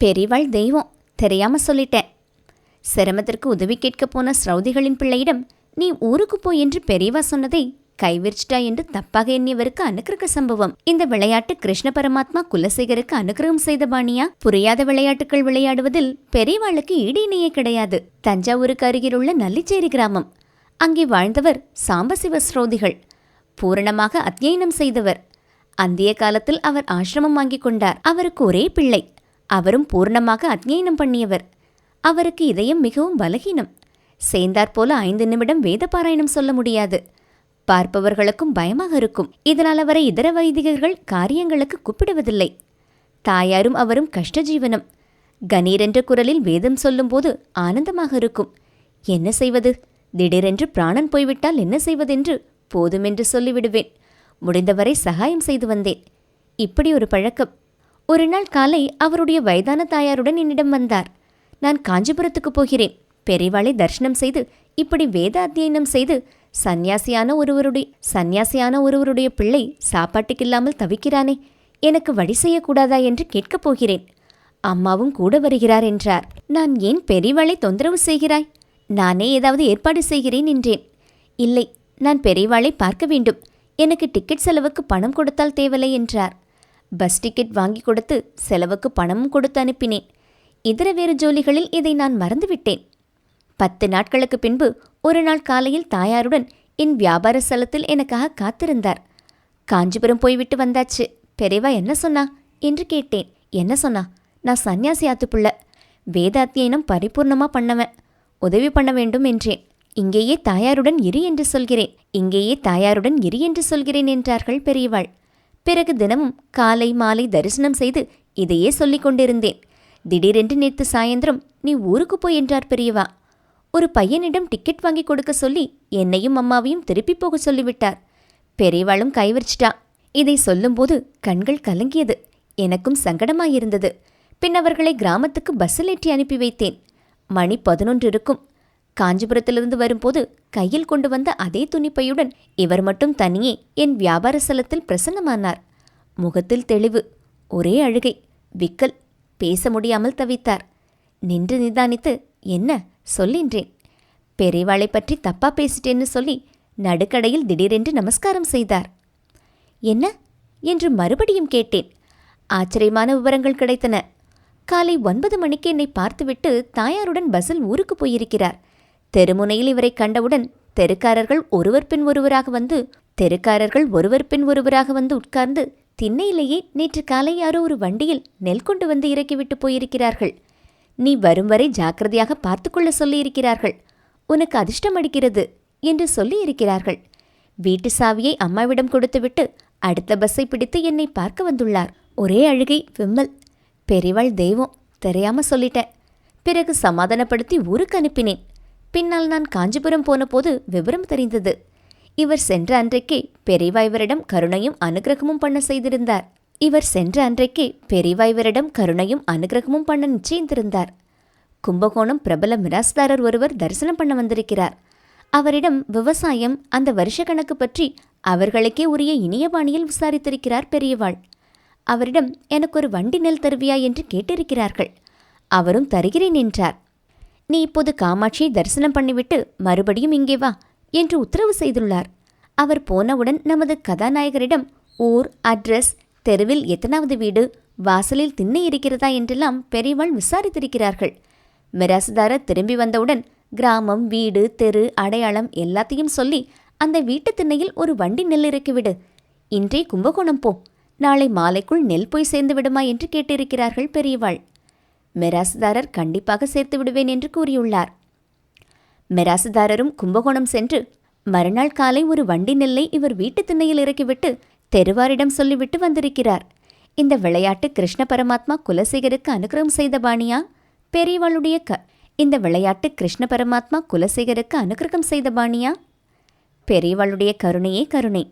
பெரியவாள் தெய்வம், தெரியாம சொல்லிட்டேன். சிரமத்திற்கு உதவி கேட்கப் போன ஸ்ரௌதிகளின் பிள்ளையிடம் நீ ஊருக்கு போய் என்று பெரியவா சொன்னதை கைவிரிச்சிட்டா என்று தப்பாக எண்ணியவருக்கு அனுக்கிரக சம்பவம். இந்த விளையாட்டு கிருஷ்ண பரமாத்மா குலசேகருக்கு அனுக்கிரகம் செய்த பாணியா? புரியாத விளையாட்டுகள் விளையாடுவதில் பெரியவாளுக்கு ஈடு இணையே கிடையாது. தஞ்சாவூருக்கு அருகிலுள்ள நல்லிச்சேரி கிராமம். அங்கே வாழ்ந்தவர் சாம்பசிவ ஸ்ரௌதிகள். பூரணமாக அத்தியனம் செய்தவர். அந்திய காலத்தில் அவர் ஆசிரமம் வாங்கிக் கொண்டார். அவருக்கு ஒரே பிள்ளை. அவரும் பூர்ணமாக அத்தியனம் பண்ணியவர். அவருக்கு இதயம் மிகவும் பலகீனம். சேர்ந்தாற்போல 5 நிமிடம் வேத பாராயணம் சொல்ல முடியாது. பார்ப்பவர்களுக்கும் பயமாக இருக்கும். இதனால் அவரை இதர வைதிகர்கள் காரியங்களுக்கு கூப்பிடுவதில்லை. தாயாரும் அவரும் கஷ்டஜீவனம். கணீரென்ற குரலில் வேதம் சொல்லும்போது ஆனந்தமாக இருக்கும். என்ன செய்வது? திடீரென்று பிராணன் போய்விட்டால் என்ன செய்வதென்று போதுமென்று சொல்லிவிடுவேன். முடிந்தவரை சகாயம் செய்து வந்தேன். இப்படி ஒரு பழக்கம். ஒரு நாள் காலை அவருடைய வயதான தாயாருடன் என்னிடம் வந்தார். நான் காஞ்சிபுரத்துக்கு போகிறேன். பெரியவாளை தரிசனம் செய்து இப்படி வேத அத்தியனம் செய்து சந்நியாசியான ஒருவருடைய பிள்ளை சாப்பாட்டுக்கில்லாமல் தவிக்கிறானே, எனக்கு வழி செய்யக்கூடாதா என்று கேட்கப் போகிறேன். அம்மாவும் கூட வருகிறார் என்றார். நான் ஏன் பெரியவாளை தொந்தரவு செய்கிறாய்? நானே ஏதாவது ஏற்பாடு செய்கிறேன் என்றேன். இல்லை, நான் பெரியவாளை பார்க்க வேண்டும். எனக்கு டிக்கெட் செலவுக்கு பணம் கொடுத்தால் தேவலை என்றார். பஸ் டிக்கெட் வாங்கி கொடுத்து செலவுக்கு பணமும் கொடுத்து அனுப்பினேன். இதர வேறு ஜோலிகளில் இதை நான் மறந்துவிட்டேன். 10 நாட்களுக்கு பின்பு ஒரு நாள் காலையில் தாயாருடன் என் வியாபார ஸ்தலத்தில் எனக்காக காத்திருந்தார். காஞ்சிபுரம் போய்விட்டு வந்தாச்சு. பெரியவா என்ன சொன்னா என்று கேட்டேன். என்ன சொன்னா? நான் சந்நியாசி ஆத்துப்புள்ள, வேத அத்தியனம் பரிபூர்ணமா பண்ணவன், உதவி பண்ண வேண்டும் என்றேன். இங்கேயே தாயாருடன் இரு என்று சொல்கிறேன் என்றார்கள் பெரியவாள். பிறகு தினமும் காலை மாலை தரிசனம் செய்து இதையே சொல்லிக் கொண்டிருந்தேன். திடீரென்று நேற்று சாயந்தரம் நீ ஊருக்கு போய் என்றார் பெரியவா. ஒரு பையனிடம் டிக்கெட் வாங்கி கொடுக்க சொல்லி என்னையும் அம்மாவையும் திருப்பி போக சொல்லிவிட்டார். பெரியவாளும் கைவிரிச்சிட்டா. இதை சொல்லும்போது கண்கள் கலங்கியது. எனக்கும் சங்கடமாயிருந்தது. பின் அவர்களை கிராமத்துக்கு பஸ்ஸில் ஏற்றி அனுப்பி வைத்தேன். மணி 11 இருக்கும். காஞ்சிபுரத்திலிருந்து வரும்போது கையில் கொண்டு வந்த அதே துணிப்பையுடன் இவர் மட்டும் தனியே என் வியாபார ஸ்தலத்தில் பிரசன்னமானார். முகத்தில் தெளிவு, ஒரே அழுகை, விக்கல். பேச முடியாமல் தவித்தார். நின்று நிதானித்து என்ன சொல்லின்றேன். பெரியவாளை பற்றி தப்பா பேசிட்டேன்னு சொல்லி நடுக்கடையில் திடீரென்று நமஸ்காரம் செய்தார். என்ன என்று மறுபடியும் கேட்டேன். ஆச்சரியமான விவரங்கள் கிடைத்தன. காலை 9 மணிக்கு என்னை பார்த்துவிட்டு தாயாருடன் பஸ்ஸில் ஊருக்கு போயிருக்கிறார். தெருமுனையில் இவரை கண்டவுடன் தெருக்காரர்கள் ஒருவர் பின் ஒருவராக வந்து உட்கார்ந்து திண்ணையிலேயே நேற்று காலை யாரோ ஒரு வண்டியில் நெல் கொண்டு வந்து இறக்கிவிட்டு போயிருக்கிறார்கள். நீ வரும் வரை ஜாக்கிரதையாக பார்த்துக்கொள்ள சொல்லியிருக்கிறார்கள். உனக்கு அதிர்ஷ்டம் அடிக்கிறது என்று சொல்லியிருக்கிறார்கள். வீட்டு சாவியை அம்மாவிடம் கொடுத்துவிட்டு அடுத்த பஸ்ஸை பிடித்து என்னை பார்க்க வந்துள்ளார். ஒரே அழுகை, விம்மல். பெரியவாள் தெய்வம், தெரியாம சொல்லிட்டேன். பிறகு சமாதானப்படுத்தி ஊருக்கு அனுப்பினேன். பின்னால் நான் காஞ்சிபுரம் போன போது விவரம் தெரிந்தது. இவர் சென்ற அன்றைக்கே பெரியவா இவரிடம் கருணையும் அனுகிரகமும் பண்ண நிச்சயித்திருந்தார். கும்பகோணம் பிரபல மிராஸ்தாரர் ஒருவர் தரிசனம் பண்ண வந்திருக்கிறார். அவரிடம் விவசாயம், அந்த வருஷ கணக்கு பற்றி அவர்களுக்கே உரிய இனிய பாணியில் விசாரித்திருக்கிறார் பெரியவாள். அவரிடம் எனக்கு ஒரு வண்டி நெல் தருவியா என்று கேட்டிருக்கிறார்கள். அவரும் தருகிறேன் என்றார். நீ இப்போது காமாட்சியை தரிசனம் பண்ணிவிட்டு மறுபடியும் இங்கே வா என்று உத்தரவு செய்துள்ளார். அவர் போனவுடன் நமது கதாநாயகரிடம் ஊர், அட்ரஸ், தெருவில் எத்தனாவது வீடு, வாசலில் திண்ணை இருக்கிறதா என்றெல்லாம் பெரியவாள் விசாரித்திருக்கிறார்கள். மிராசுதாரர் திரும்பி வந்தவுடன் கிராமம், வீடு, தெரு, அடையாளம் எல்லாத்தையும் சொல்லி அந்த வீட்டு திண்ணையில் ஒரு வண்டி நெல் இறக்கிவிடு. இன்றே கும்பகோணம் போ. நாளை மாலைக்குள் நெல் போய் சேர்ந்து விடுமா என்று கேட்டிருக்கிறார்கள் பெரியவாள். மிராசுதாரர் கண்டிப்பாக சேர்த்து விடுவேன் என்று கூறியுள்ளார். மிராசுதாரரும் கும்பகோணம் சென்று மறுநாள் காலை ஒரு வண்டி நெல்லை இவர் வீட்டு திண்ணையில் இறக்கிவிட்டு தெருவாரிடம் சொல்லிவிட்டு வந்திருக்கிறார். இந்த விளையாட்டு கிருஷ்ண பரமாத்மா குலசேகருக்கு அனுகிரகம் செய்த பாணியா? பெரியவாளுடைய கருணையே கருணை.